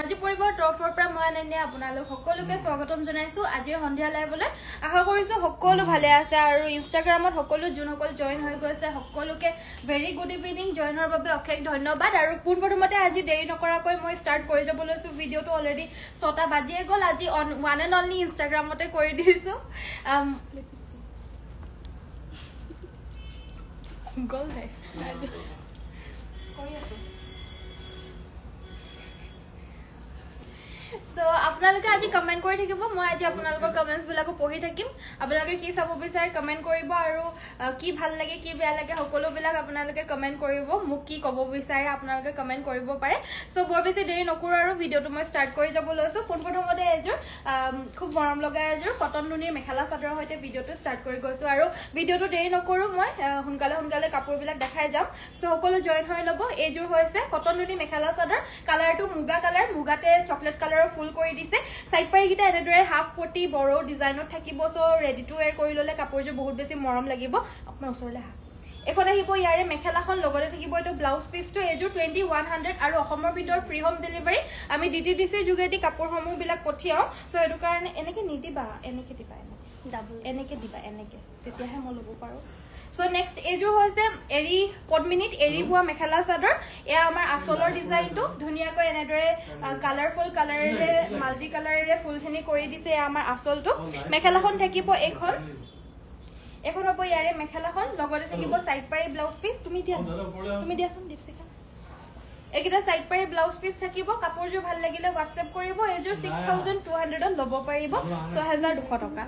বাজি পৰিবৰ তৰফৰ পৰা মই আনন্দিয়া আপোনালোক সকলোকে স্বাগতম জনাইছো আজিৰ সন্ধিয়া লাইভলৈ আশা কৰিছো সকলো ভালে আছে আৰু ইনষ্টাগ্ৰামত সকলো যোনসকল জয়েন হৈ গৈছে সকলোকে ভেৰি গুড ইভিনিং জয়েন হোৱাৰ বাবে অশেষ ধন্যবাদ আৰু পোনপ্ৰথমতে আজি দেৰি নকৰাকৈ মই ষ্টাৰ্ট কৰি যাব লৈছো ভিডিঅটো অলৰেডি 6টা বাজিয়ে গ'ল আজি ওৱান এণ্ড অনলি ইনষ্টাগ্ৰামতে কৰি দিছো গ'ল হে কৰি আছো So, আপোনালোকে আজি কমেন্ট কৰি থাকিব মই আজি আপোনালোকৰ কমেন্টছ বিলাকো পঢ়ি থাকিম আপোনালোকে কি চাব বিচাৰে কমেন্ট কৰিব আৰু কি ভাল লাগে কি বেয়া লাগে সকলো বিলাক আপোনালোকে কমেন্ট কৰিব মোক কি ক'ব বিচাৰে আপোনালোকে কমেন্ট কৰিব পাৰে সো বৰ বেছি দেৰি নকৰো আৰু ভিডিঅটো মই ষ্টাৰ্ট কৰি যাব লৈছো পোনপ্ৰথমতে এজোৰ খুব মৰম লগা এজোৰ কটন নুনিৰ মেখেলা চাদৰৰ সৈতে ভিডিঅটো ষ্টাৰ্ট কৰি গৈছো আৰু ভিডিঅটো দেৰি নকৰো মই সোনকালে কাপোৰ বিলাক দেখাই যাম সো সকলো জয়েন হৈ ল'ব এজোৰ হৈছে কটন নুনি মেখেলা চাদৰ কালাৰটো মুগা কালাৰ মুগাতে চকলেট কালাৰৰ ফুল কৰি দিছে সাইড পাৰি গিটা এনেদৰে হাফ পটি বড় ডিজাইনত থাকিব সো ৰেডি টু ওয়্যাৰ কৰি ললে কাপোৰটো বহুত বেছি মৰম লাগিব আপোনাৰ ওচৰলে হা এখন আহিব ইয়াৰে মেখেলাখন লগতে থাকিব এটো ব্লাউজ পিসটো এজোৰ 2100 আৰু অসমৰ ভিতৰ ফ্ৰী হোম ডেলিভাৰী আমি ডিটিডিসিৰ যোগেদি কাপোৰসমূহ বিলাক পঠিয়াও সো এটো কাৰণে এনেকে নিদিবা এনেকে দিবা ডাবল এনেকে দিবা এনেকে তেতিয়াহে মই ল'ব পাৰো So next এজো হৈছে এৰি পদ্মিনীত এৰি বুৱা মেখেলা চাদৰ এয়া আমাৰ আসলৰ ডিজাইনটো ধুনিয়াকৈ এনেদৰে কালাৰফুল কালাৰেৰে মাল্টি কালাৰেৰে ফুলখিনি কৰি দিছে এয়া আমাৰ আসলটো মেখেলাখন থাকিব এখন হ'ব ইয়াৰে মেখেলাখন লগতে থাকিব সাইড পাৰি ব্লাউজ পিস তুমি দিয়াচোন দীপশিখা একিটা সাইড পাৰি ব্লাউজ পিস থাকিব কাপোৰজো ভাল লাগিলে WhatsApp কৰিব এজো 6200 ল'ব পাৰিব 6200 টকা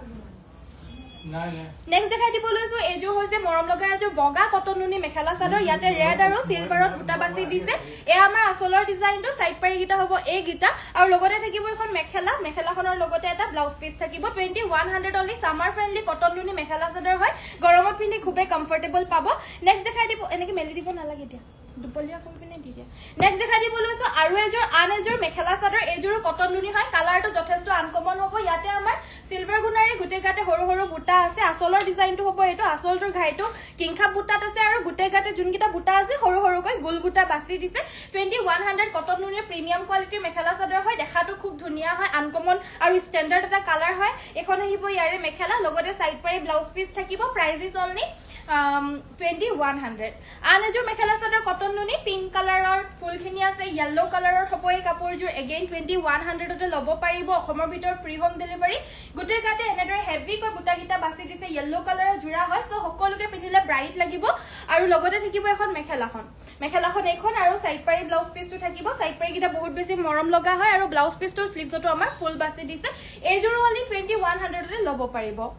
নেক্সট দেখাই দিব লৈছো এজো হৈছে মৰম লগা এজো বগা কটন নুনি মেখেলা চাদৰ ইয়াতে ৰেড আৰু সিলভাৰত বুটা বাছি দিছে এ আমাৰ আসলৰ ডিজাইনটো সাইড পাৰি গিটা হ'ব এই গিটা আৰু লগতে থাকিব এখন মেখেলাখনৰ লগতে এটা ব্লাউজ পিস থাকিব 2100 অনলি সামাৰ ফ্ৰেন্ডলি কটন নুনি মেখেলা চাদৰ হয় গৰমত পিন্ধি খুবে কমফৰ্টেবল পাব নেক্সট দেখাই দিব এনেকে মেলি দিব নালাগে দিয়া দুপলিয়া ফুল পিনে দি দিয়া নেক্সট দেখাই দিব লৈছো আৰু এজোৰ মেখেলা চাদৰ এজোৰ কটন নুনি হয় কালাৰটো যথেষ্ট আনকমন হ'ব ইয়াতে আমাৰ সিলভাৰ গুণাৰী গুটে গাতে সৰু সৰু বুটা আছে আসলৰ ডিজাইনটো হ'ব এটো আসলটোৰ ঘাইটো কিংখাপ বুটাত আছে আৰু গুটে গাতে যোনকিটা বুটা আছে সৰু সৰুকৈ গোল বুটা বাছি দিছে 2100 কটন নুনিৰ প্ৰিমিয়াম কোৱালিটিৰ মেখেলা চাদৰ হয় দেখাটো খুব ধুনিয়া হয় আনকমন আৰু ষ্টেণ্ডাৰ্ড এটা কালাৰ হয় এখন আহিব ইয়াৰে মেখেলা লগতে সাইড পাৰি ব্লাউজ পিস থাকিব প্ৰাইস ইজ অনলি 2100 আন এজোৰ মেখেলা চাদৰ কটন নুনি পিংক কালাৰৰ ফুলখিনি আছে ইয়েলো কালাৰৰ থপই কাপোৰজোৰ এগেইন 2100 তে ল'ব পাৰিব অসমৰ ভিতৰ ফ্ৰী হোম ডেলিভাৰী গুটে গাতে এনেদৰে হেভি কৈ বুটা গিটা বাছি দিছে ইয়েলো কালাৰৰ জোৰা হয় সো সকলোকে পিন্ধিলে ব্ৰাইট লাগিব আৰু লগতে থাকিব এখন মেখেলাখন এখন আৰু সাইড পাৰি ব্লাউজ পিসটো থাকিব সাইড পাৰি গিটা বহুত বেছি মৰম লগা হয় আৰু ব্লাউজ পিসটোৰ স্লিভছটো আমাৰ ফুল বাছি দিছে এজোৰ অনলি 2100 তে ল'ব পাৰিব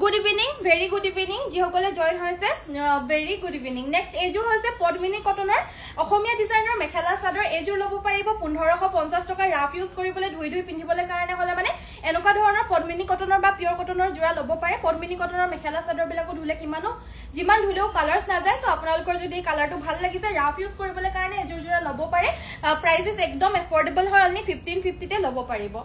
Good evening, very good evening. যিসকলে জয়েন হৈছে very good evening. Next এজোৰ হৈছে পদ্মিনী কটনৰ অসমীয়া ডিজাইনৰ মেখেলা চাদৰ এজোৰ ল'ব পাৰিব 1550 টকা ৰাফ ইউজ কৰিবলৈ ধুই পিন্ধিবলৈ কাৰণে হলে মানে এনেকুৱা ধৰণৰ পদ্মিনী কটনৰ বা পিয়ৰ কটনৰ জোৰা ল'ব পাৰে পদ্মিনী কটনৰ মেখেলা চাদৰ বিলাকো ধুলে যিমান ধুলেও কালাৰছ নাযায় সো আপোনালোকৰ যদি কালাৰটো ভাল লাগিছে ৰাফ ইউজ কৰিবলৈ কাৰণে এজোৰ জোৰা ল'ব পাৰে প্ৰাইসেস একদম এফৰ্ডেবল হয় অনলি 1550 তে ল'ব পাৰিব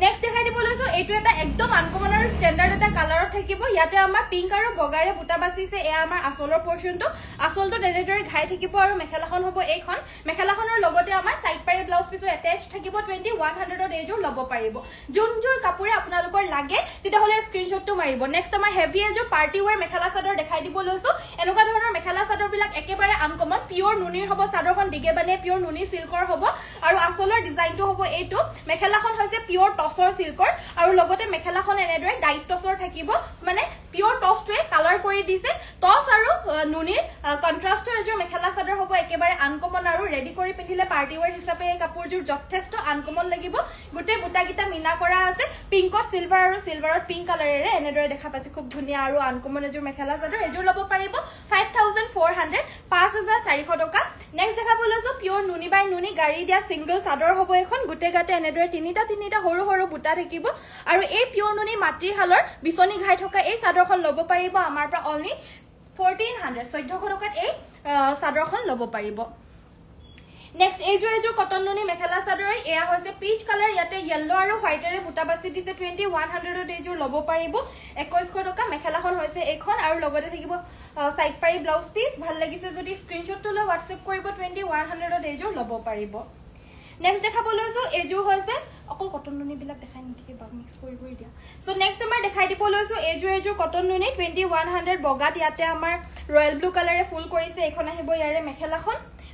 নেক্সট দেখাই দিব লৈছো এটো এটা একদম আনকমন আৰু ষ্টেণ্ডাৰ্ড এটা কালাৰত থাকিব ইয়াতে আমাৰ পিংক আৰু বগাৰে বুটা বাছিছে এয়া আমাৰ আসলৰ পৰ্চনটো আসলটো এনেদৰে ঘাই থাকিব আৰু মেখেলাখন হ'ব এইখন মেখেলাখনৰ লগতে আমাৰ সাইড পাৰি ব্লাউজ পিসৰ এটাচ থাকিব 2100 ত এজোৰ ল'ব পাৰিব যোনজোৰ কাপোৰে আপোনালোকৰ লাগে তেতিয়া হলে স্ক্ৰিনশ্বটটো মাৰিব নেক্সট আমাৰ হেভি এজোৰ পাৰ্টি ওয়্যাৰ মেখেলা চাদৰ দেখাই দিব লৈছো এনেকুৱা ধৰণৰ মেখেলা চাদৰ বিলাক একেবাৰে আনকমন পিয়ৰ নুনিৰ হ'ব চাদৰখন দিগে বানে পিয়ৰ নুনি সিল্কৰ হ'ব আৰু আসলৰ ডিজাইনটো হ'ব এইটো মেখেলাখন হৈছে পিয়ৰ টসৰ সিল্কৰ আৰু লগতে মেখেলাখন এনেদৰে ডাইট টসৰ থাকিব মানে পিয়ৰ টসটোৱে কালাৰ কৰি দিছে টস আৰু নুনিৰ কন্ট্ৰাস্টৰ এজোৰ মেখেলা চাদৰ হ'ব একেবাৰে আনকমন আৰু ৰেডি কৰি পিন্ধিলে পাৰ্টি ওয়্যাৰ হিচাপে এই কাপোৰজোৰ যথেষ্ট আনকমন লাগিব গুটে বুটা গিটা মিনা কৰা আছে পিংকত সিলভাৰ আৰু সিলভাৰত পিংক কালাৰেৰে এনেদৰে দেখা পাইছে খুব ধুনিয়া আৰু আনকমন এজোৰ মেখেলা চাদৰ এজোৰ ল'ব পাৰিব 5400 5400 টকা নেক্সট দেখাব লৈছো পিয়ৰ নুনি বাই নুনি গাড়ী দিয়া সিঙ্গল চাদৰ হ'ব এখন গুটে গাতে এনেদৰে তিনিটা সৰু সৰু বুটা থাকিব আৰু এই পিয়ৰ নুনি মাটিৰ হালৰ বিছনি ঘাই থকা এই চাদৰখন ল'ব পাৰিব আমাৰ পৰা অনলি 1400 টকাত এই চাদৰখন ল'ব পাৰিব নেক্সট এজোৰ কটন নুনি মেখেলা চাদৰ এয়া হৈছে পিচ কালাৰ ইয়াতে ইয়েলো আৰু হোৱাইটৰে বুটা বাছি দিছে 2100 ত এজোৰ ল'ব পাৰিব 2100 টকা মেখেলাখন হৈছে এখন আৰু লগতে থাকিব সাইড পাৰি ব্লাউজ পিস ভাল লাগিছে যদি স্ক্ৰিনশ্বটটো লৈ WhatsApp কৰিব 2100 ত এজোৰ ল'ব পাৰিব নেক্সট দেখাব লৈছো এজোৰ হৈছে অকল কটন নুনি বিলাক দেখাই নিদিকে বা মিক্স কৰি দিয়া সো নেক্সট আমাৰ দেখাই দিব লৈছো এজোৰ কটন নুনি 2100 বগাত ইয়াতে আমাৰ ৰয়েল ব্লু কালাৰে ফুল কৰিছে এখন আহিব ইয়াৰে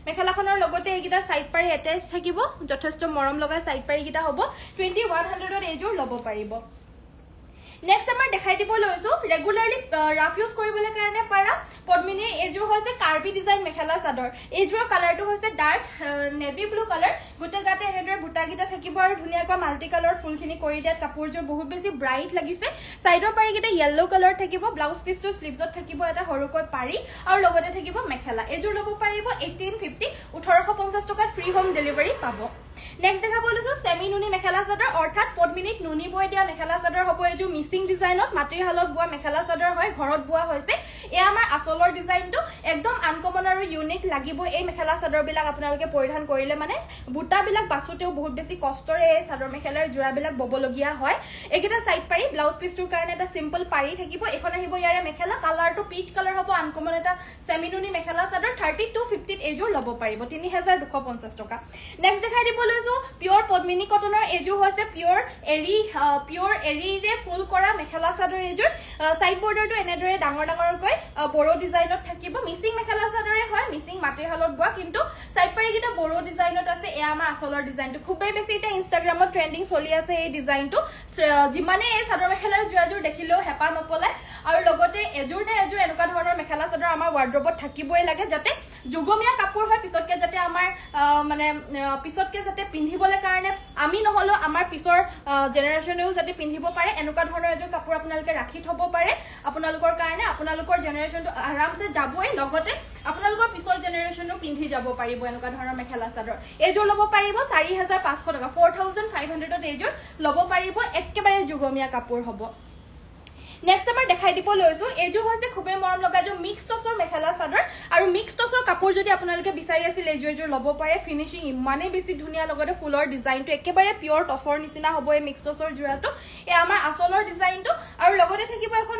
মেখেলাখনৰ লগতে এইগিটা সাইড পাৰি এটাচ থাকিব যথেষ্ট মৰম লগা সাইড পাৰি গিটা হ'ব 2100 ৰ এজোৰ লব পাৰিব নেক্সট আমাৰ দেখাই দিব লৈছো ৰেগুলাৰলি ৰাফ ইউজ কৰিবলৈ কাৰণে পাৰা পদ্মিনী এজোৰ হৈছে কাৰ্বি ডিজাইন মেখেলা চাদৰ এজোৰ কালাৰটো হৈছে ডাৰ্ক নেভি ব্লু কালাৰ গুটে গাতে এনেদৰে বুটা গিটা থাকিব আৰু ধুনিয়াকৈ মাল্টি কালাৰ ফুলখিনি কৰি দিয়াত কাপোৰযোৰ বহুত বেছি ব্ৰাইট লাগিছে সাইডৰ পাৰি গিটা ইয়েলো কালাৰ থাকিব ব্লাউজ পিছটো স্লিভছত থাকিব এটা হৰুকৈ পাৰি আৰু লগতে থাকিব মেখেলা এজোৰ লব পাৰিব 1850 1850 টকাত ফ্ৰী হোম ডেলিভাৰী পাব নেক্সট দেখাব লৈছো সেমি নুনি মেখেলা চাদৰ অৰ্থাৎ পদ্মিনীক নুনি বৈ দিয়া মেখেলা চাদৰ হ'ব এজোৰ মিচিং ডিজাইনত মাটিৰ হালত বোৱা মেখেলা চাদৰ হয় ঘৰত বোৱা হৈছে এ আমাৰ আসলৰ ডিজাইনটো একদম আনকমন আৰু ইউনিক লাগিব এই মেখেলা চাদৰ বিলাক আপোনালোকে পৰিধান কৰিলে মানে বুটা বিলাক বাছুতেও বহুত বেছি কষ্টৰে এই চাদৰ মেখেলাৰ জোৰা বিলাক ববলগিয়া হয় একিটা সাইড পাৰি ব্লাউজ পিছটোৰ কাৰণে এটা সিম্পল পাৰি থাকিব এখন আহিব ইয়াৰে মেখেলা কালাৰটো পিচ কালাৰ হ'ব আনকমন এটা সেমি নুনি মেখেলা চাদৰ 3250 এজোৰ লব পাৰিব 3250 টকা নেক্সট দেখাই দিব লৈছো পিওৰ পদ্মিনী কটনৰ এজোৰ হৈছে পিওৰ এৰিৰে ফুল কৰা মেখেলা চাদৰ এজোৰ সাইড বৰ্ডাৰটো এনেদৰে ডাঙৰকৈ বড়ো ডিজাইনত থাকিব মিচিং মেখেলা চাদৰে হয় মিচিং মাটিৰ হালত বোৱা কিন্তু সাইড পাৰি গিটা বড়ো ডিজাইনত আছে এ আমাৰ আসলৰ ডিজাইনটো খুবেই বেছি এটা ইনষ্টাগ্ৰামত ট্ৰেন্ডিং চলি আছে এই ডিজাইনটো যিমানে এই চাদৰ মেখেলাৰ জোৰাজোৰ দেখিলেও হেপা নপলাই আৰু লগতে এজোৰ নে এজোৰ এনেকুৱা ধৰণৰ মেখেলা চাদৰ আমাৰ ৱাৰ্ড্ৰবত থাকিবই লাগে যাতে যুগমীয়া কাপোৰ হয় পিছতকে যাতে আমাৰ মানে পিছতকে যাতে পিন্ধিবলৈ কাৰণে আমি নহলো আমাৰ পিছৰ জেনাৰেশনেও যাতে পিন্ধিব পাৰে এনেকুৱা ধৰণৰ এজোৰ কাপোৰ আপোনালোকে ৰাখি থব পাৰে আপোনালোকৰ কাৰণে আপোনালোকৰ জেনাৰেশনটো আৰামছে যাবই লগতে আপোনালোকৰ পিছৰ জেনাৰেশনেও পিন্ধি যাব পাৰিব এনেকুৱা ধৰণৰ মেখেলা চাদৰ এজোৰ লব পাৰিব 4500 টকা 4500 ত এজোৰ লব পাৰিব একেবাৰে যুগমীয়া কাপোৰ হ'ব নেক্সট আমাৰ দেখাই দিব লৈছো এজোৰ হৈছে খুবেই মৰম লগা যে মিক্স টছৰ মেখেলা চাদৰ আৰু মিক্স টছৰ কাপোৰ যদি আপোনালোকে বিচাৰি আছিল এজোৰ লব পাৰে ফিনিশিং ইমানে বেছি ধুনিয়া লগতে ফুলৰ ডিজাইনটো একেবাৰে পিওৰ টছৰ নিচিনা হ'ব এই মিক্স টছৰ জোৰাটো এ আমাৰ আসলৰ ডিজাইনটো আৰু লগতে থাকিব এখন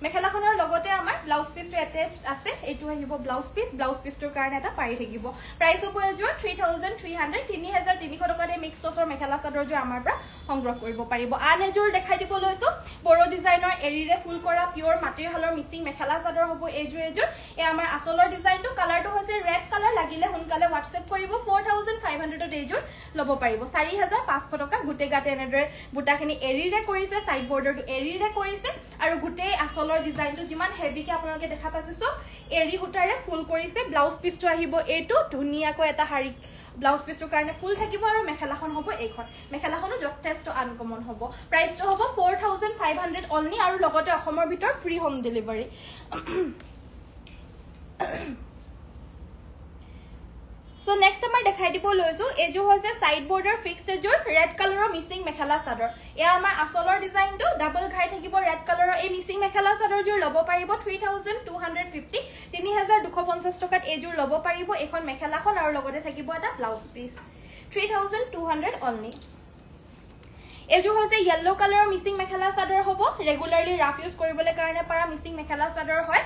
মেখেলাখনৰ লগতে আমাৰ ব্লাউজ পিছটো এটাচড আছে এটো আহিব ব্লাউজ পিছটোৰ কাৰণে এটা পাৰি থাকিব প্ৰাইস হ'ব এজোৰ 3300 3300 টকাতে মিক্স টছৰ মেখেলা চাদৰজোৰ আমাৰ পৰা সংগ্ৰহ কৰিব পাৰিব আন এজোৰ দেখাই দিব লৈছো বড়ো ডিজাইনৰ এৰিৰে ফুল কৰা পিওৰ মাটিৰ হালৰ মিচিং মেখেলা চাদৰ হ'ব এজোৰ এ আমাৰ আসলৰ ডিজাইনটো কালাৰটো হৈছে ৰেড কালাৰ লাগিলে সোনকালে WhatsApp কৰিব 4500 ত এজোৰ লব পাৰিব 4500 টকা গুটে গাতে এনেদৰে বুটাখিনি এৰিৰে কৰিছে সাইড বৰ্ডাৰটো এৰিৰে কৰিছে আৰু গুটে আসলৰ ডিজাইনটো যিমান হেভিকে আপোনালোকে দেখা পাইছে সব এৰি হুটাৰে ফুল কৰিছে ব্লাউজ পিছটো আহিব এটো ধুনিয়াকৈ এটা হাৰি ব্লাউজ পিছটোৰ কাৰণে ফুল থাকিব আৰু মেখেলাখন হ'ব এইখন মেখেলাখনো যথেষ্ট আনকমন হ'ব প্ৰাইসটো হ'ব 4500 অনলি আৰু লগতে অসমৰ ভিতৰ free home delivery So next আমাৰ দেখাই দিব লৈছো এজোৰ হৈছে সাইড বৰ্ডাৰ ফিক্সড এজোৰ ৰেড কালাৰৰ মিচিং মেখেলা চাদৰ এ আমাৰ আসলৰ ডিজাইনটো ডাবল ঘাই থাকিব ৰেড কালাৰৰ এই মিচিং মেখেলা চাদৰজোৰ লব পাৰিব 3250 3250 টকাত এজোৰ লব পাৰিব এখন মেখেলাখন আৰু লগতে থাকিব এটা ব্লাউজ পিস 3200 অনলি এজোৰ হৈছে ইয়েলো কালাৰৰ মিচিং মেখেলা চাদৰ হ'ব ৰেগুলাৰলি ৰাফ ইউজ কৰিবলৈ কাৰণে পাৰা মিচিং মেখেলা চাদৰ হয়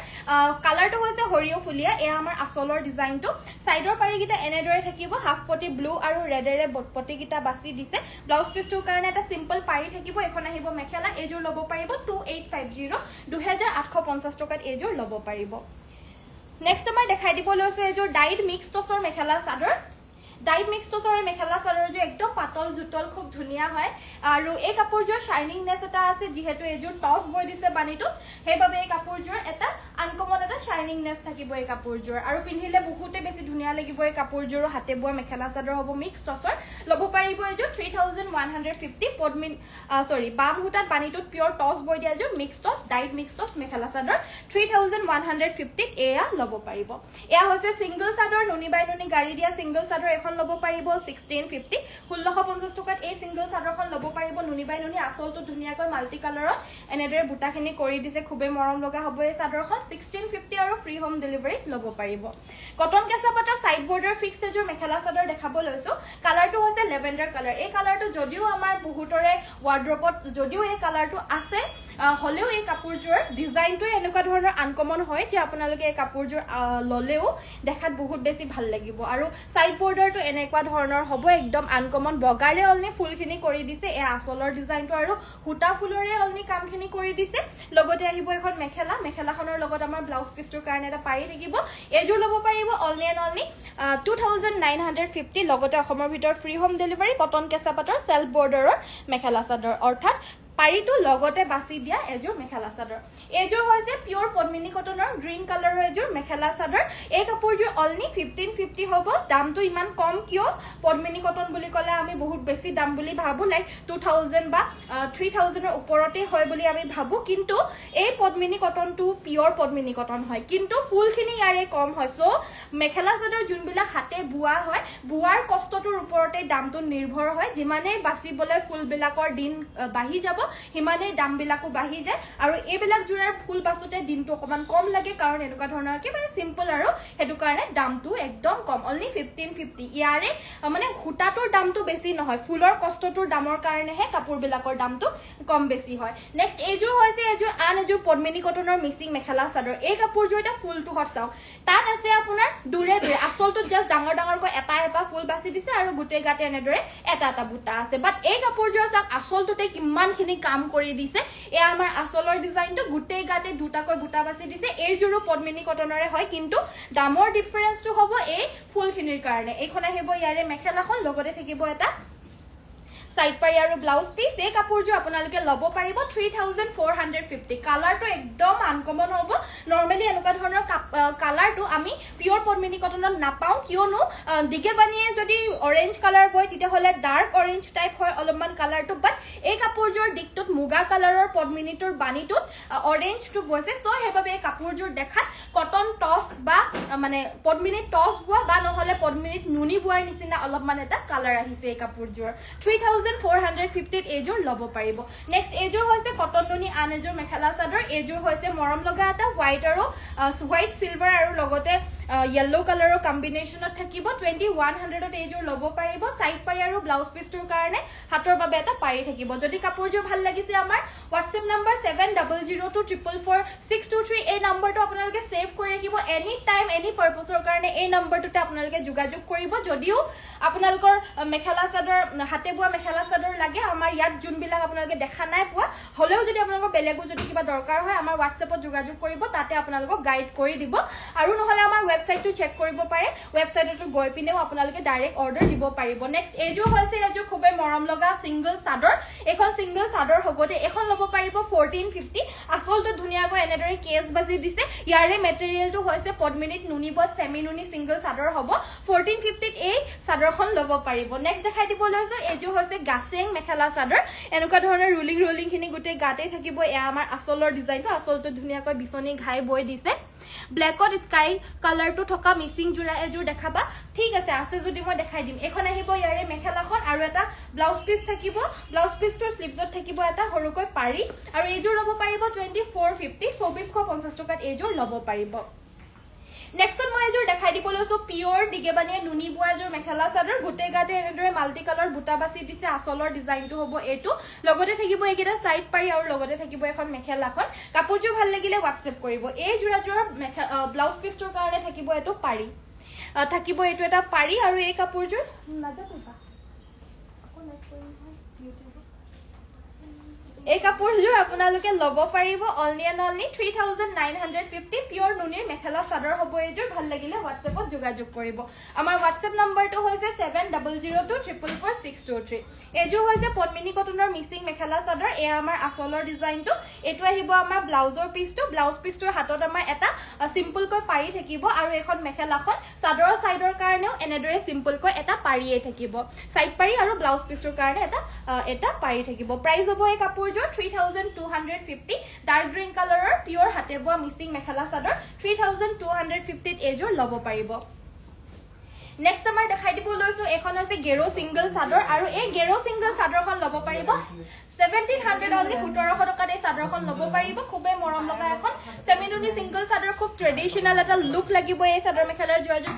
কালাৰটো হৈছে হৰিও ফুলিয়া এ আমাৰ আসলৰ ডিজাইনটো সাইডৰ পাৰি গিটা এনেদৰে থাকিব হাফ পটি ব্লু আৰু ৰেডেৰে বটপটি গিটা বাছি দিছে ব্লাউজ পিছটোৰ কাৰণে এটা সিম্পল পাৰি থাকিব এখন আহিব মেখেলা এজোৰ লব পাৰিব 2850 2850 টকাত এজোৰ লব পাৰিব নেক্সট আমাৰ দেখাই দিব লৈছো এজোৰ died mix টছৰ mekhela chador died mix টছৰ mekhela chador যে একদম পাতল জুতল খুব ধুনিয়া হয় আৰু এই কাপোৰজোৰ শাইনিংনেস এটা আছে যেহেতু এজোৰ টছ বৈ দিছে বানিটো হেবাবে এই কাপোৰজোৰ এটা আনকমন এটা শাইনিংনেস থাকিব এই কাপোৰজোৰ আৰু পিন্ধিলে বহুতে বেছি ধুনিয়া লাগিব এই কাপোৰজোৰ হাতে বোৱা মেখেলা চাদৰ হ'ব মিক্স টছৰ লব পাৰিব এজোৰ 3150 পদ্মিন বাম হুটাত বানিটোত পিওৰ টছ বৈ দিয়া এজোৰ মিক্স টছ ডাইড মিক্স টছ মেখেলা চাদৰ 3150 এয়া লব পাৰিব এয়া হৈছে সিঙ্গল চাদৰ নুনি বাই নুনি গাড়ী দিয়া সিঙ্গল চাদৰ এখন লব পাৰিব 1650 1650 টকাত এই সিঙ্গল চাদৰখন ল'ব পাৰিব নুনি বাই নুনি আসলটো ধুনিয়াকৈ মাল্টি কালাৰত এনেদৰে বুটাখিনি কৰি দিছে খুবে মৰম লগা হ'ব এই চাদৰখন 1650 আৰু ফ্ৰী হোম ডেলিভাৰী ল'ব পাৰিব কটন কেঁচা পাটৰ side border fix এজৰ mekhela chador দেখাব লৈছো কালাৰটো হৈছে লেভেণ্ডাৰ কালাৰ এই কালাৰটো যদিও আমাৰ বহুতৰে ৱাৰ্ড্ৰপত যদিও এই কালাৰটো আছে হলেও এই কাপোৰজোৰ ডিজাইনটো এনেকুৱা ধৰণৰ আনকমন হয় যে আপোনালোকে এই কাপোৰজোৰ ললেও দেখাত বহুত বেছি ভাল লাগিব আৰু সাইড বৰ্ডাৰটো এনেকুৱা ধৰণৰ হ'ব একদম আনকমন বগাৰে অলনি ফুলখিনি কৰি দিছে এই আসলৰ ডিজাইনটো আৰু হুটা ফুলৰে অলনি কামখিনি কৰি দিছে লগতে আহিব এখন মেখেলাখনৰ লগত আমাৰ ব্লাউজ পিছটোৰ কাৰণে এটা পাৰি থাকিব এজোৰ ল'ব পাৰিব অলনি এণ্ড অলনি 2950 লগতে অসমৰ ভিতৰত ফ্ৰী হোম ডেলিভাৰী কটন কেঁচা পাটৰ সেলফ বৰ্ডাৰৰ মেখেলা চাদৰ অৰ্থাৎ পাৰিটো লগতে বাছি দিয়া এজোৰ মেখেলা চাদৰ এজোৰ হৈছে পিওৰ পদ্মিনী কটনৰ গ্ৰীন কালাৰৰ এজোৰ মেখেলা চাদৰ এই কাপোৰজোৰ অলনি 1550 হ'ব দামটো ইমান কম কিয় পদ্মিনী কটন বুলি ক'লে আমি বহুত বেছি দাম বুলি ভাবো লাইক 2000 বা 3000 ৰ ওপৰতে হয় বুলি আমি ভাবো কিন্তু এই পদ্মিনী কটনটো পিওৰ পদ্মিনী কটন হয় কিন্তু ফুলখিনি ইয়াৰে কম হয় সো মেখেলা চাদৰ যোনবিলাক হাতে বুৱা হয় বুৱাৰ কষ্টটোৰ ওপৰতে দামটো নিৰ্ভৰ হয় যিমানে বাছিবলৈ ফুলবিলাকৰ দিন বাঢ়ি যাব হিমানে দামবিলাকো বাঢ়ি যায় আৰু এইবিলাক জোৰাৰ ফুল বাছতে দিনটো অকমান কম লাগে কাৰণ এনেকুৱা ধৰণৰ একেবাৰে সিম্পল আৰু হেতু কাৰণে দামটো একদম কম অনলি 1550 ইয়াৰে মানে হুটাটোৰ দামটো বেছি নহয় ফুলৰ কষ্টটোৰ দামৰ কাৰণেহে কাপোৰবিলাকৰ দামটো কম বেছি হয় নেক্সট এজোৰ হৈছে এজোৰ আন এজোৰ পদ্মিনী কটনৰ মিক্সিং মেখেলা চাদৰ এই কাপোৰজোৰ এটা ফুলটো হট চাওক তাত আছে আপোনাৰ দূৰে দূৰে আসলটো জাস্ট ডাঙৰকৈ এটা ফুল বাছি দিছে আৰু গোটেই গাতে এনেদৰে এটা বুটা আছে বাট এই কাপোৰজোৰ চাওক আসলটোতে কিমানখিনি কাম কৰি দিছে এ আমাৰ আসলৰ ডিজাইনটো গোটেই গাতে দুটাকৈ বুটা বাছি দিছে এইজোৰো পদ্মিনী কটনৰে হয় কিন্তু দামৰ ডিফাৰেন্সটো হ'ব এই ফুলখিনিৰ কাৰণে এইখন আহিব ইয়াৰে মেখেলাখন লগতে থাকিব এটা সাইড পাৰি আৰু ব্লাউজ পিস এই কাপোৰজোৰ আপোনালোকে ল'ব পাৰিব 3450 কালাৰটো একদম আনকমন হ'ব নৰমালি এনেকুৱা ধৰণৰ কালাৰটো আমি পিওৰ পদ্মিনী কটনত নাপাওঁ কিয়নো দিকেবানিয়ে যদি অৰেঞ্জ কালাৰ বয় তেতিয়া হলে ডাৰ্ক অৰেঞ্জ টাইপ হয় অলপমান কালাৰটো বাট এই কাপোৰজোৰ দিকটোত মুগা কালাৰৰ পদ্মিনীটোৰ বাণীটোত অৰেঞ্জটো বৈছে সো হেবাবে এই কাপোৰজোৰ দেখাত কটন টস বা মানে পদ্মিনী টস বুৱা বা নহলে পদ্মিনীত নুনি বুৱাৰ নিচিনা অলপমান এটা কালাৰ আহিছে এই কাপোৰজোৰ 3450 এজোৰ ল'ব পাৰিব নেক্সট এজোৰ হৈছে কটন নুনি আন এজোৰ মেখেলা চাদৰ এজোৰ হৈছে মৰম লগা এটা হোৱাইট আৰু হোৱাইট সিলভাৰ আৰু লগতে yellow কালাৰৰ কম্বিনেশনত থাকিব 2100 ত এজোৰ ল'ব পাৰিব সাইড পাৰি আৰু ব্লাউজ পিছটোৰ কাৰণে হাতৰ বাবে এটা পাৰি থাকিব যদি কাপোৰজোৰ ভাল লাগিছে আমাৰ WhatsApp নম্বৰ 7002444623 এই নম্বৰটো আপোনালোকে সেভ কৰি ৰাখিব এনি টাইম এনি পাৰপসৰ কাৰণে এই নম্বৰটোতে আপোনালোকে যোগাযোগ কৰিব যদিও আপোনালোকৰ মেখেলা চাদৰ হাতে বুৱা মেখেলা চাদৰ লাগে আমাৰ ইয়াত যোনবিলাক আপোনালোকে দেখা নাই পোৱা হলেও যদি আপোনালোকৰ বেলেগো যদি কিবা দৰকাৰ হয় আমাৰ WhatsAppত যোগাযোগ কৰিব তাতে আপোনালোকক গাইড কৰি দিব আৰু নহলে আমাৰ ৱেবসাইটটো চেক কৰিব পাৰে ৱেবসাইটটো গৈ পিনেও আপোনালোকে ডাইৰেক্ট অৰ্ডাৰ দিব পাৰিব নেক্সট এজোৰ হৈছে এজোৰ খুবে মৰম লগা সিঙ্গল চাদৰ এখন সিঙ্গল চাদৰ হবতে এখন ল'ব পাৰিব 1450 আসলটো ধুনিয়াকৈ এনেদৰে কেস বাজি দিছে ইয়াৰে মেটেৰিয়েলটো হৈছে পদ্মিনীত নুনি বস সেমি নুনি সিঙ্গল চাদৰ হ'ব 1450 ত এই চাদৰখন ল'ব পাৰিব নেক্সট দেখাই দিব লৈছো এজোৰ হৈছে গাছেং মেখেলা চাদৰ এনেকুৱা ধৰণৰ ৰুলিং খিনি গোটেই গাতে থাকিব এয়া আমাৰ আসলৰ ডিজাইনটো আসলটো ধুনিয়াকৈ বিছনি ঘাই বৈ দিছে ব্ল্যাকত স্কাই কালাৰটো থকা মিসিং জোৰা এজোৰ দেখাবা ঠিক আছে যদি মই দেখাই দিম এখন আহিব ইয়াৰে মেখেলাখন আৰু এটা ব্লাউজ পিস থাকিব ব্লাউজ পিসটোৰ স্লিভছত থাকিব এটা হৰুকৈ পাৰি আৰু এজোৰ ল'ব পাৰিব 2450 2450 টকাত এজোৰ ল'ব পাৰিব নেক্সট মই এজোৰ দেখাই দিব লৈছো পিওৰ দিগেবানিয়ে নুনি বুৱা এজোৰ মেখেলা চাদৰ গোটেই গাতে এনেদৰে মাল্টি কালাৰ বুটা বাছি দিছে আসলৰ ডিজাইনটো হ'ব এটো লগতে থাকিব এইকেইটা সাইড পাৰি আৰু লগতে থাকিব এখন মেখেলাখন কাপোৰজোৰ ভাল লাগিলে WhatsApp কৰিব এই জোৰাজোৰ ব্লাউজ পিছটোৰ কাৰণে থাকিব এটো পাৰি থাকিব এটো এটা পাৰি আৰু এই কাপোৰজোৰ নাজানিবা আকৌ নেক্সট কৰিম এই কাপোৰজোৰ আপোনালোকে ল'ব পাৰিব only and only 3950 pure নুনিৰ mekhela chador হ'ব এজোৰ ভাল লাগিলে WhatsAppত যোগাযোগ কৰিব আমাৰ WhatsApp নম্বৰটো হৈছে 7002444623 এজোৰ হৈছে পদ্মিনী কটনৰ মিক্সিং মেখেলা চাদৰ এয়া আমাৰ আসলৰ ডিজাইনটো এটো আহিব আমাৰ ব্লাউজৰ পিছটো ব্লাউজ পিছটোৰ হাতত আমাৰ এটা সিম্পলকৈ পাৰি থাকিব আৰু এখন মেখেলাখন চাদৰৰ সাইডৰ কাৰণেও এনেদৰে সিম্পলকৈ এটা পাৰিয়ে থাকিব সাইড পাৰি আৰু ব্লাউজ পিছটোৰ কাৰণে এটা পাৰি থাকিব প্ৰাইস হ'ব এই কাপোৰ 3250 ডাৰ্ক গ্ৰীন কালাৰৰ পিওৰ হাতে বোৱা মিক্সিং মেখেলা চাদৰ 3250 এজোৰ ল'ব পাৰিব নেক্সট আমাৰ দেখাই দিব লৈছো এখন আছে গেৰো সিঙ্গল চাদৰ আৰু এই গেৰো সিঙ্গল চাদৰখন ল'ব পাৰিব 1700 অনলি 1700 টকাত এই চাদৰখন ল'ব পাৰিব খুবে মৰম লগা এখন সেমিনুনি সিঙ্গল চাদৰ খুব ট্ৰেডিশনাল এটা লুক লাগিব এই চাদৰ মেখেলাৰ জোৰাজোৰ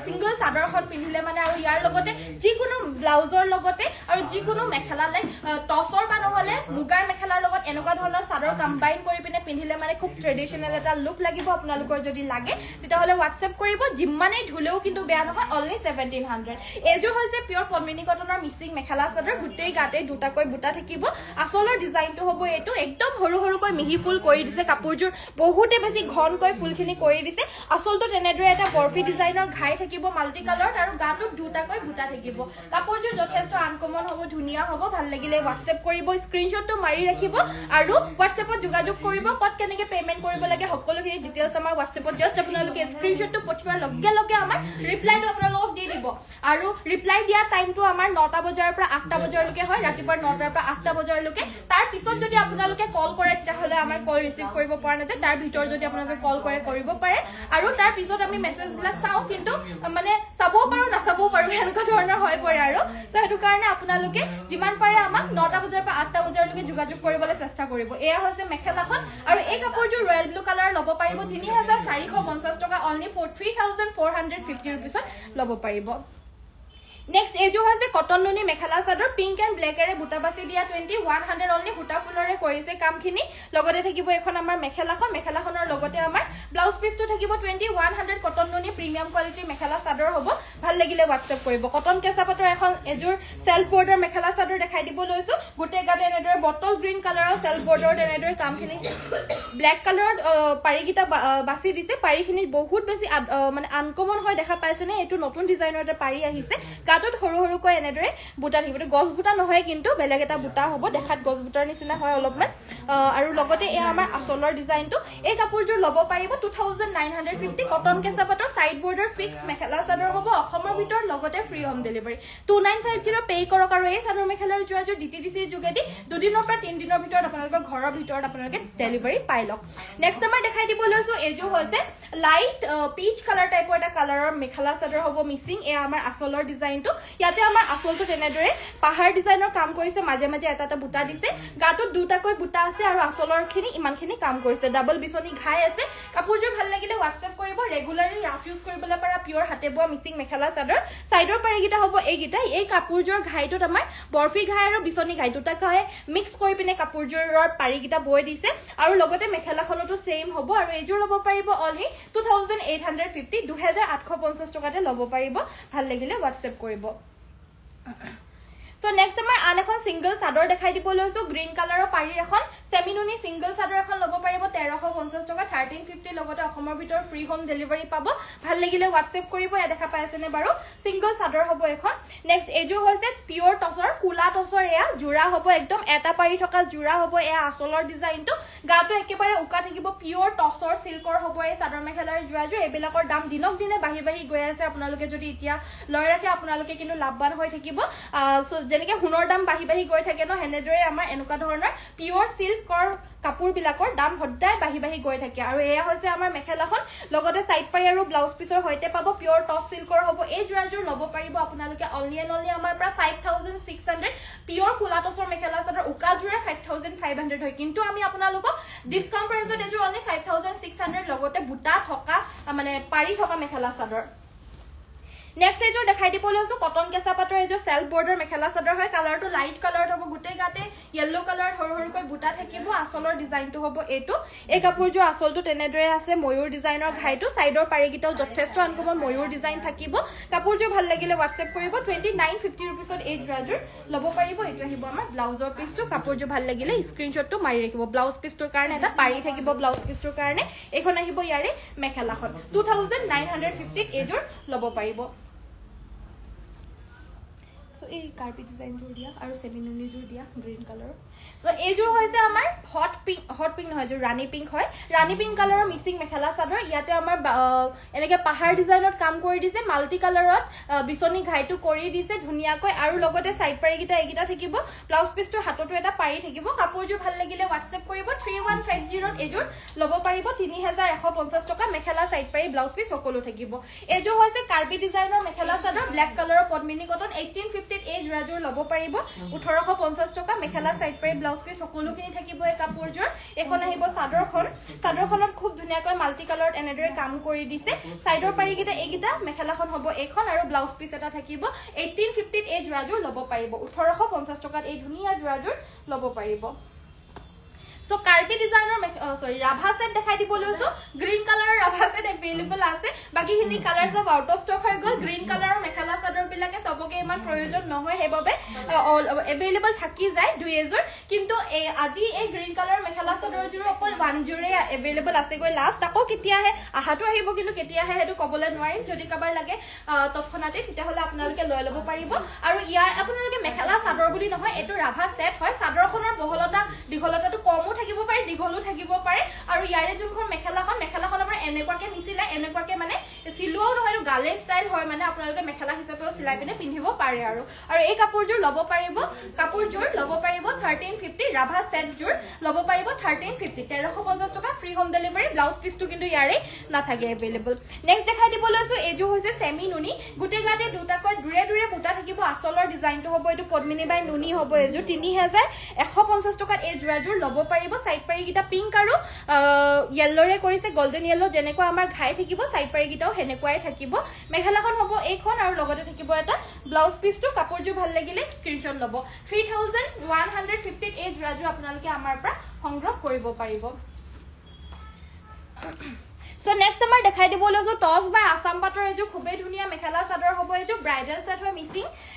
সিঙ্গল চাদৰখন পিন্ধিলে মানে আৰু ইয়াৰ লগতে যিকোনো ব্লাউজৰ লগতে আৰু যিকোনো মেখেলালৈ টসৰ বা নহলে মুগাৰ মেখেলাৰ লগত এনেকুৱা ধৰণৰ চাদৰ কম্বাইন কৰি পিনে পিন্ধিলে মানে খুব ট্ৰেডিশনাল এটা লুক লাগিব আপোনালোকৰ যদি লাগে তেতিয়াহলে WhatsApp কৰিব যিমানেই ধুলেও কিন্তু বেয়া নহয় অনলি 1700 এযোৰ হৈছে পিওৰ পদ্মিনী কটনৰ মিচিং মেখেলা চাদৰ গুটেই গাতে দুটাকৈ বুটা থাকিব আসলৰ ডিজাইনটো হ'ব এটো একদম সৰু সৰুকৈ মিহি ফুল কৰি দিছে কাপোৰযোৰ বহুতে বেছি ঘনকৈ ফুলখিনি কৰি দিছে আসলটো তেনেদৰে এটা বৰফি ডিজাইনৰ ঘাই থাকিব মাল্টি কালাৰত আৰু গাটোত দুটাকৈ বুটা থাকিব কাপোৰযোৰ যথেষ্ট আনকমন হ'ব ধুনিয়া হ'ব ভাল লাগিলে WhatsApp কৰিব স্ক্ৰিনশ্বটটো মাৰি ৰাখিব আৰু WhatsAppত যোগাযোগ কৰিব কত কেনেকৈ পেমেন্ট কৰিব লাগে সকলোখিনি ডিটেইলছ আমাৰ WhatsAppত জাস্ট আপোনালোকে স্ক্ৰিনশ্বটটো পঠোৱাৰ লগে লগে আমাৰ ৰিপ্লাইটো আপোনালোকক দি দিব আৰু ৰিপ্লাই দিয়া টাইমটো আমাৰ 9টা বজাৰ পৰা 8টা বজালৈকে হয় ৰাতিপুৱা 9টাৰ পৰা 8টা বজালৈকে তাৰ পিছত যদি আপোনালোকে কল কৰে তেতিয়াহলে আমাৰ কল ৰিসিভ কৰিব পৰা নাযায় তাৰ ভিতৰ যদি আপোনালোকে কল কৰে কৰিব পাৰে আৰু তাৰ পিছত আমি মেছেজ বিলাক চাও কিন্তু মানে চাবও পাৰো নাচাবও পাৰো এনেকুৱা ধৰণৰ হৈ পৰে আৰু সো হেতু কাৰণে আপোনালোকে যিমান পাৰে আমাক 9টা বজাৰ পৰা 8টা বজালৈকে যোগাযোগ কৰিবলৈ চেষ্টা কৰিব এয়া হৈছে মেখেলাখন আৰু এই কাপোৰযোৰ ৰয়েল ব্লু কালাৰ ল'ব পাৰিব 3450 টকা অনলি 3450 रुपीसত ল'ব পাৰিব নেক্সট এযোৰ হৈছে কটন নুনি mekhela chador pink and black এৰে বুটা বাছি দিয়া 2100 অনলি বুটা ফুলৰে কৰিছে কামখিনি লগতে থাকিব এখন আমাৰ মেখেলাখনৰ লগতে আমাৰ ব্লাউজ পিসটো থাকিব 2100 কটন নুনি প্ৰিমিয়াম কোৱালিটিৰ মেখেলা চাদৰ হ'ব ভাল লাগিলে WhatsApp কৰিব কটন কেঁচা পাটৰ এখন এযোৰ সেলফ বৰ্ডাৰ মেখেলা চাদৰ দেখাই দিব লৈছো গুটে গাতে এনেদৰে বটল গ্ৰীণ কালাৰৰ সেলফ বৰ্ডাৰ এনেদৰে কামখিনি ব্ল্যাক কালাৰত পাৰিগিটা বাছি দিছে পাৰিখিনি বহুত বেছি মানে আনকমন হয় দেখা পাইছে নে এটো নতুন ডিজাইনৰ এটা পাৰি আহিছে গাটোত সৰু সৰুকৈ এনেদৰে বুটা থাকিব গছ বুটা নহয় কিন্তু বেলেগ এটা বুটা হ'ব দেখাত গছ বুটাৰ নিচিনা হয় অলপমান আৰু লগতে এই আমাৰ আসলৰ ডিজাইনটো এই কাপোৰযোৰ ল'ব পাৰিব 2950 কটন কেঁচা পাটৰ side border fix mekhela chador হ'ব অসমৰ ভিতৰ লগতে ফ্ৰী হোম ডেলিভাৰী 2950 পে কৰক আৰু এই চাদৰ মেখেলাৰ জোৰাজোৰ DTDC যোগেদি দুদিনৰ পৰা 3 দিনৰ ভিতৰত আপোনালোকৰ ঘৰৰ ভিতৰত আপোনালোকে ডেলিভাৰী পাই লওক নেক্সট আমাৰ দেখাই দিব লৈছো এযোৰ হৈছে লাইট পিচ কালাৰ টাইপৰ এটা কালাৰৰ মেখেলা চাদৰ হ'ব মিচিং এ আমাৰ আসলৰ ডিজাইনটো ইয়াতে আমাৰ আসলটো তেনেদৰে পাহাৰ ডিজাইনৰ কাম কৰিছে মাজে মাজে এটা বুটা দিছে গাটোত দুটাকৈ বুটা আছে আৰু আসলৰখিনি ইমানখিনি কাম কৰিছে ডাবল বিছনি ঘাই আছে কাপোৰযোৰ ভাল লাগিলে WhatsApp কৰিব ৰেগুলাৰলি ৰাফ ইউজ কৰিবলৈ পৰা পিওৰ হাতে বোৱা মিচিং মেখেলা চাদৰ সাইডৰ পাৰিগিটা হ'ব এইগিটা এই কাপোৰযোৰ ঘাইটোত আমাৰ বৰফি ঘাই আৰু বিছনি ঘাই দুটা ঘাই মিক্স কৰি পিনে কাপোৰযোৰৰ পাৰিগিটা বৈ দিছে আৰু লগতে মেখেলাখনতো সেম হ'ব আৰু এযোৰ ল'ব পাৰিব অনলি 2850 2850 টকাতে ল'ব পাৰিব ভাল লাগিলে WhatsApp কৰিব So next আমাৰ আন এখন সিঙ্গল চাদৰ দেখাই দিব লৈছো গ্ৰীন কালাৰৰ পাৰি এখন সেমিনুনি সিঙ্গল চাদৰ এখন ল'ব পাৰিব 1350 টকা 1350 লগতে অসমৰ ভিতৰ ফ্ৰী হোম ডেলিভাৰী পাব ভাল লাগিলে WhatsApp কৰিব এ দেখা পাইছেনে বাৰু সিঙ্গল চাদৰ হ'ব এখন নেক্সট এযোৰ হৈছে পিওৰ টসৰ কুলা টসৰ এয়া জোৰা হ'ব একদম এটা পাৰি থকা জোৰা হ'ব এয়া আসলৰ ডিজাইনটো গাটো একেবাৰে উকা থাকিব পিওৰ টসৰ সিল্কৰ হ'ব এই চাদৰ মেখেলাৰ জোৰাজোৰ এবিলাকৰ দাম দিনক দিনে বাহি গৈ আছে আপোনালোকে যদি এতিয়া লৈ ৰাখে আপোনালোকে কিন্তু লাভবান হৈ থাকিব যেনেকে হুনৰ দাম বাহি গৈ থাকে ন হেনেদৰে আমাৰ এনেকুৱা ধৰণৰ পিওৰ সিল্কৰ কাপোৰ বিলাকৰ দাম সদায় বাহি গৈ থাকে আৰু এয়া হৈছে আমাৰ মেখেলাখন লগতে সাইড পাই আৰু ব্লাউজ পিসৰ হৈতে পাব পিওৰ টস সিল্কৰ হ'ব এই জোৰাজোৰ ল'ব পাৰিব আপোনালোকে অনলি আমাৰ পৰা 5600 পিওৰ কুলা টসৰ মেখেলা চাদৰ উকা জোৰা 5500 হয় কিন্তু আমি আপোনালোকক ডিসকাউন্ট প্ৰাইসত এযোৰ অনলি 5600 লগতে বুটা থকা মানে পাৰি থকা মেখেলা চাদৰ নেক্সট এযোৰ দেখাই দিব লৈছো কটন কেঁচা পাটৰ এযোৰ সেলফ বৰ্ডাৰ মেখেলা চাদৰ হয় কালাৰটো লাইট কালাৰত হ'ব গুটেই গাতে ইয়েলো কালাৰত সৰু সৰুকৈ বুটা থাকিব আসলৰ ডিজাইনটো হ'ব এটো এই কাপোৰযোৰ আসলটো তেনেদৰে আছে ময়ূৰ ডিজাইনৰ ঘাইটো সাইডৰ পাৰিগিটাও যথেষ্ট আনকমন ময়ূৰ ডিজাইন থাকিব কাপোৰযোৰ ভাল লাগিলে WhatsApp কৰিব 2950 रुपीसত এই জোৰাজোৰ ল'ব পাৰিব এটো আহিব আমাৰ ব্লাউজৰ পিসটো কাপোৰযোৰ ভাল লাগিলে স্ক্ৰিনশ্বটটো মাৰি ৰাখিব ব্লাউজ পিসটোৰ কাৰণে এটা পাৰি থাকিব ব্লাউজ পিসটোৰ কাৰণে এখন আহিব ইয়াৰে মেখেলাখন 2950 এযোৰ ল'ব পাৰিব সো এই কাৰ্পি ডিজাইনযোৰ দিয়া আৰু সেমিনুনিযোৰ দিয়া গ্ৰীণ কালাৰ সো এইযোৰ হৈছে আমাৰ হট পিংক নহয় যে ৰাণী পিংক হয় ৰাণী পিংক কালাৰৰ মিচিং মেখেলা চাদৰ ইয়াতে আমাৰ এনেকে পাহাৰ ডিজাইনত কাম কৰি দিছে মাল্টি কালাৰত বিচনি ঘাইটো কৰি দিছে ধুনিয়াকৈ আৰু লগতে সাইড পাৰি এইকিটা থাকিব ব্লাউজ পিছটোৰ হাতটো এটা পাৰি থাকিব কাপোৰযোৰ ভাল লাগিলে WhatsApp কৰিব 3150 এইযোৰ ল'ব পাৰিব 3150 টকা মেখেলা সাইড পাৰি ব্লাউজ পিছ সকলো থাকিব এইযোৰ হৈছে কাৰ্বি ডিজাইনৰ মেখেলা চাদৰ ব্ল্যাক কালাৰৰ পদ্মিনী কটন 1850 এই জোৰাযোৰ ল'ব পাৰিব 1850 টকা মেখেলা সাইড পাৰি ব্লাউজ পিছ সকলোখিনি থাকিব এই কাপোৰযোৰ এখন আহিব চাদৰখনত খুব ধুনিয়াকৈ মাল্টি কালাৰত এনেদৰে কাম কৰি দিছে সাইডৰ পাৰি এইকিটা মেখেলাখন হ'ব এখন আৰু ব্লাউজ পিছ এটা থাকিব 1850 এই জোৰাযোৰ ল'ব পাৰিব 1850 টকাত এই ধুনিয়া জোৰাযোৰ ল'ব পাৰিব সো কাৰ্পি ডিজাইনৰ ৰাভা সেট দেখাই দিব লৈছো গ্ৰীণ কালাৰৰ ৰাভা সেট अवेलेबल আছে বাকি হিনি কালাৰ সব আউট অফ ষ্টক হৈ গল গ্ৰীণ কালাৰৰ মেখেলা চাদৰ বিলাকে সবকে ইমান প্ৰয়োজন নহয় হেবাবে अवेलेबल থাকি যায় দুই এজোৰ কিন্তু আজি এই গ্ৰীণ কালাৰৰ মেখেলা চাদৰযোৰ অকল ওয়ান জোৰে अवेलेबल আছে গৈ লাষ্ট আকৌ কেতিয়া আহে আহাটো আহিব কিন্তু কেতিয়া আহে হেতু কবলৈ নোৱাৰিম যদি কাবাৰ লাগে তৎক্ষণাতে তেতিয়া হলে আপোনালোকে লৈ ল'ব পাৰিব আৰু ইয়াৰ আপোনালোকে মেখেলা চাদৰ বুলি নহয় এটো ৰাভা সেট হয় চাদৰখনৰ দীঘলতাটো কমো থাকিব পাৰে দীঘলো থাকিব পাৰে আৰু ইয়াৰে যোনখন মেখেলাখন আমাৰ এনেকুৱাকে নিছিলে এনেকুৱাকে মানে সিলোৱাও নহয় গালে ষ্টাইল হয় মানে আপোনালোকে মেখেলা হিচাপেও সিলাই পিনে পিন্ধিব পাৰে আৰু এই কাপোৰযোৰ ল'ব পাৰিব 1350 ৰাভা সেটযোৰ ল'ব পাৰিব 1350 টকা ফ্ৰী হোম ডেলিভাৰী ব্লাউজ পিছটো কিন্তু ইয়াৰে নাথাকে अवेलेबल নেক্সট দেখাই দিব লৈছো এইযোৰ হৈছে সেমি নুনি গুটে গাতে দুটাকৈ দূৰে বুটা থাকিব আসলৰ ডিজাইনটো হ'ব এটো পদ্মিনী বাই নুনি হ'ব এইযোৰ 3150 টকাত এই জোৰাযোৰ ল'ব পাৰিব সাইড পাৰি গিটা পিংক আৰু ইয়েলোৰে কৰিছে গোল্ডেন ইয়েলো যেনেকুৱা আমাৰ ঘাই থাকিব সাইড পাৰি গিটাও হেনেকুৱাই থাকিব মেখেলাখন হ'ব এইখন আৰু লগতে থাকিব এটা ব্লাউজ পিছটো কাপোৰযোৰ ভাল লাগিলে স্ক্ৰিনশ্বট ল'ব 3150 এই জোৰাযোৰ আপোনালোকে আমাৰ পৰা সংগ্ৰহ কৰিব পাৰিব সো নেক্সট আমাৰ দেখাই দিব লৈছো টস বাই আসাম পাটৰ এজো খুবেই ধুনিয়া মেখেলা চাদৰ হ'ব এজো ব্ৰাইডাল সেট হয়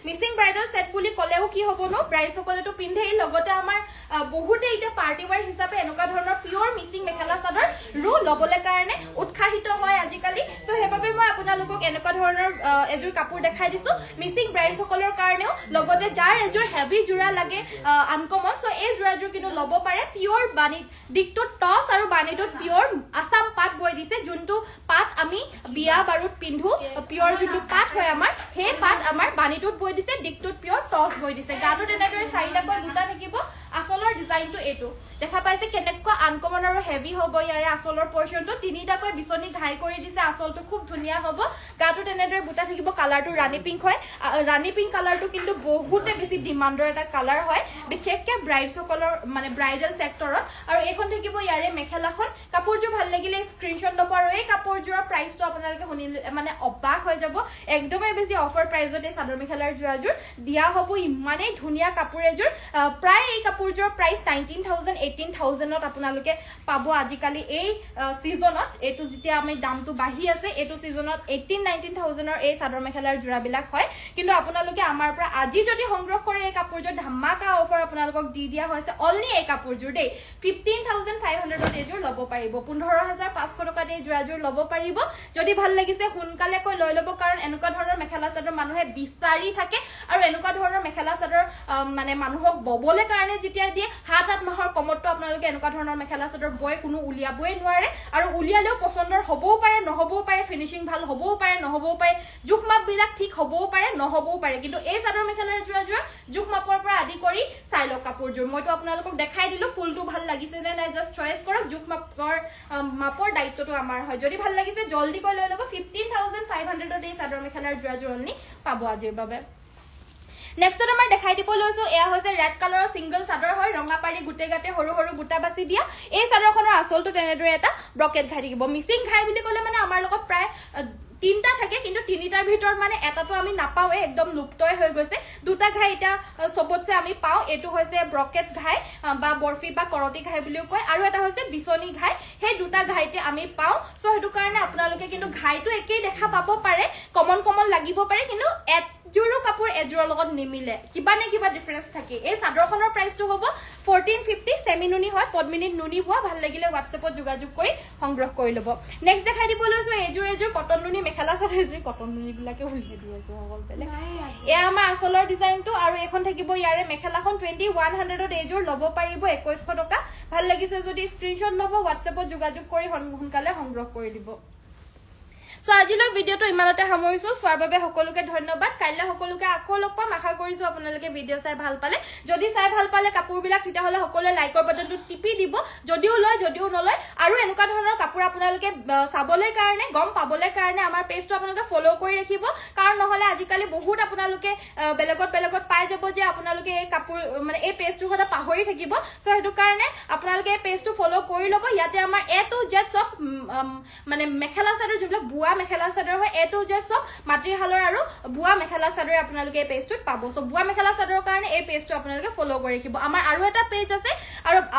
মিসিং ব্ৰাইডাল সেট বুলি কলেও কি হ'ব নো ব্ৰাইড সকলেটো পিন্ধেই লগতে আমাৰ বহুতে এটা পাৰ্টি ওয়্যাৰ হিচাপে এনেকুৱা ধৰণৰ পিওৰ মিসিং মেখেলা চাদৰ ৰু লবলে কাৰণে উৎসাহিত হয় আজিকালি সো হেবাবে মই আপোনালোকক এনেকুৱা ধৰণৰ এজোৰ কাপোৰ দেখাই দিছো মিসিং ব্ৰাইড সকলৰ কাৰণেও লগতে যাৰ এজোৰ হেভি জোৰা লাগে আনকমন সো এই জোৰাযোৰ কিন্তু ল'ব পাৰে পিওৰ বানি দিকটো টস আৰু বানিটোত পিওৰ আসাম পাট বৈ দিছে যোনটো পাট আমি বিয়া বাৰুত পিন্ধু পিওৰ যোনটো পাট হয় আমাৰ হে পাট আমাৰ বানিটোত বৈ দিছে দিকটোত পিওৰ টস বৈ দিছে গাটো এনেদৰে চাৰিটাকৈ বুটা থাকিব আসলৰ ডিজাইনটো এটো দেখা পাইছে কেনেকুৱা আনকমন আৰু হেভি হ'ব ইয়াৰে আসলৰ পৰ্চনটো তিনিটাকৈ বিচনি ঘাই কৰি দিছে আসলটো খুব ধুনিয়া হ'ব গাটো এনেদৰে বুটা থাকিব কালাৰটো ৰাণী পিংক হয় ৰাণী পিংক কালাৰটো কিন্তু বহুতে বেছি ডিমান্ডৰ এটা কালাৰ হয় বিশেষকৈ ব্ৰাইড সকলৰ মানে ব্ৰাইডাল সেক্টৰত আৰু এখন থাকিব ইয়াৰে মেখেলাখন কাপোৰযোৰ ভাল লাগিলে স্ক্ৰিনশ্বট ল'ব আৰু এই কাপোৰযোৰৰ প্ৰাইসটো আপোনালোকে শুনিলে মানে অবাক হৈ যাব একদমই বেছি অফাৰ প্ৰাইসতে চাদৰ মেখেলাৰ জোৰাযোৰ দিয়া হ'ব ইমানেই ধুনিয়া কাপোৰ এযোৰ প্ৰায় এই কাপোৰযোৰ প্ৰাইস 19000 18000 ত আপোনালোকে পাব আজিকালি এই সিজনত এটো যেতিয়া আমি দামটো বাঢ়ি আছে এটো সিজনত 18000 ৰ এই চাদৰ মেখেলাৰ জোৰাবিলাক হয় কিন্তু আপোনালোকে আমাৰ পৰা আজি যদি সংগ্ৰহ কৰে এই কাপোৰযোৰ ধামাকা অফাৰ আপোনালোকক দি দিয়া হৈছে অনলি এই কাপোৰযোৰ দেই 15500 ত এযোৰ ল'ব পাৰিব 15500 টকা এই জোৰাযোৰ ল'ব পাৰিব যদি ভাল লাগিছে সোনকালে কৈ লৈ ল'ব কাৰণ এনেকুৱা ধৰণৰ মেখেলা চাদৰ মানুহে বিচাৰি থাকে আৰু এনেকুৱা ধৰণৰ মেখেলা চাদৰ মানে মানুহক ববলে কাৰণে যেতিয়া দিয়ে 7-8 মাহৰ কমতটো আপোনালোকে এনেকুৱা ধৰণৰ মেখেলা চাদৰ বয় কোনো উলিয়াবই নোৱাৰে আৰু উলিয়ালেও পছন্দৰ হ'বও পাৰে নহ'বও পাৰে ফিনিশিং ভাল হ'বও পাৰে নহ'বও পাৰে জুখমাপ বিলাক ঠিক হ'বও পাৰে নহ'বও পাৰে কিন্তু এই চাদৰ মেখেলাৰ জোৰাযোৰ জুখমাপৰ পৰা আদি কৰি চাই লওক কাপোৰযোৰ মইতো আপোনালোকক দেখাই দিলো ফুলটো ভাল লাগিছে নে নাই জাস্ট চয়েস কৰক জুখমাপৰ দায়িত্বটো আমাৰ হয় যদি ভাল লাগিছে জলদি কৈ লৈ ল'ব 15500 ত এই চাদৰ মেখেলাৰ জোৰাযোৰ অনলি পাব আজিৰ বাবে নেক্সট আমাৰ দেখাই দিব লৈছো এয়া হৈছে ৰেড কালাৰৰ সিঙ্গল চাদৰ হয় ৰঙা পাৰি গুটে গাতে সৰু বুটা বাছি দিয়া এই চাদৰখনৰ আসলটো তেনেদৰে এটা ব্ৰকেট ঘাই থাকিব মিসিং ঘাই বুলি ক'লে মানে আমাৰ লগত প্ৰায় তিনটা থাকে কিন্তু তিনিটাৰ ভিতৰত মানে এটাটো আমি নাপাওয়ে একদম লুপ্তই হৈ গৈছে দুটা ঘাই এটা সবতছে আমি পাও এটো হৈছে ব্ৰকেট ঘাই বা বৰফি বা কৰটি ঘাই বুলিও কয় আৰু এটা হৈছে বিচনি ঘাই হে দুটা ঘাইতে আমি পাও সো হেতু কাৰণে আপোনালোকে কিন্তু ঘাইটো একেই দেখা পাব পাৰে কমন লাগিব পাৰে কিন্তু এযোৰো কাপোৰ এযোৰৰ লগত নিমিলে কিবা নে কিবা ডিফাৰেন্স থাকে এই চাদৰখনৰ প্ৰাইসটো হ'ব 1450 সেমি নুনি হয় পদ্মিনীত নুনি হোৱা ভাল লাগিলে WhatsAppত যোগাযোগ কৰি সংগ্ৰহ কৰি লব নেক্সট দেখাই দিব লৈছো এযোৰ কটন নুনি মেখেলা চাদৰ এযোৰ কটন নুনি বিলাকে উলিয়াই দিও সকল বেলে এ আমাৰ আসলৰ ডিজাইনটো আৰু এখন থাকিব ইয়াৰে মেখেলাখন 2100 ত এযোৰ লব পাৰিব 2100 টকা ভাল লাগিছে যদি স্ক্ৰিনশ্বট লব WhatsAppত যোগাযোগ কৰি সোনকালে সংগ্ৰহ কৰি দিব সো আজিলৈ ভিডিওটো ইমানতে সামৰিছো সোৱাৰ বাবে সকলোকে ধন্যবাদ কাইলৈ সকলোকে আকৌ লগ পাম আশা কৰিছো আপোনালোকে ভিডিও চাই ভাল পালে যদি চাই ভাল পালে কাপোৰবিলাক তেতিয়া হলে সকলোৱে লাইকৰ বাটনটো টিপি দিব যদিও লয় যদিও নলয় আৰু এনেকুৱা ধৰণৰ কাপোৰ আপোনালোকে চাবলৈ কাৰণে গম পাবলৈ কাৰণে আমাৰ পেজটো আপোনালোকে ফলো কৰি ৰাখিব কাৰণ নহলে আজিকালি বহুত আপোনালোকে বেলেগত পাই যাব যে আপোনালোকে এই কাপোৰ মানে এই পেজটো কথা পাহৰি থাকিব সো হেতু কাৰণে আপোনালোকে এই পেজটো ফলো কৰি লব ইয়াতে আমাৰ এ টু জেড সব মানে মেখেলা চাদৰ যিবিলাক বুৱা মেখেলা চাদৰ হয় এ টু জেড সব মাটিহালৰ আৰু বুৱা মেখেলা চাদৰ আপোনালোকে এই পেজটোত পাব সো বুৱা মেখেলা চাদৰৰ কাৰণে এই পেজটো আপোনালোকে ফলো কৰি ৰাখিব আমাৰ আৰু এটা পেজ আছে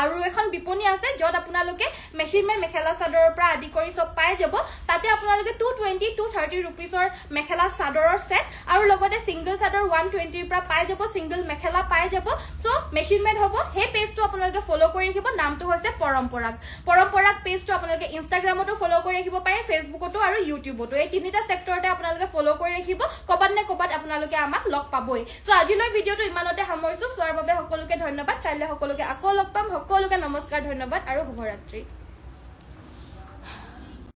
আৰু এখন বিপণী আছে যত আপোনালোকে মেচিন মেড মেখেলা চাদৰৰ পৰা আদি কৰি সব পাই যাব তাতে আপোনালোকে 220 230 रुपीसৰ মেখেলা চাদৰৰ সেট আৰু লগতে সিঙ্গল চাদৰ 120 ৰ পৰা পাই যাব সিঙ্গল মেখেলা পাই যাব সো মেচিন মেড হ'ব হে পেজটো আপোনালোকে ফলো কৰি ৰাখিব নামটো হৈছে পৰম্পৰাগ পেজটো আপোনালোকে ইনষ্টাগ্ৰামতো ফলো কৰি ৰাখিব পাৰে ফেসবুকতো আৰু ইউটিউবতো এই তিনিটা সেক্টৰতে আপোনালোকে ফলো কৰি ৰাখিব কবাত নে কবাত আপোনালোকে আমাক লগ পাবই সো আজিলৈ ভিডিওটো ইমানতে সামৰিছো সোৱাৰ বাবে সকলোকে ধন্যবাদ কাইলৈ সকলোকে আকৌ লগ পাম সকলোকে নমস্কাৰ ধন্যবাদ আৰু শুভৰাত্ৰি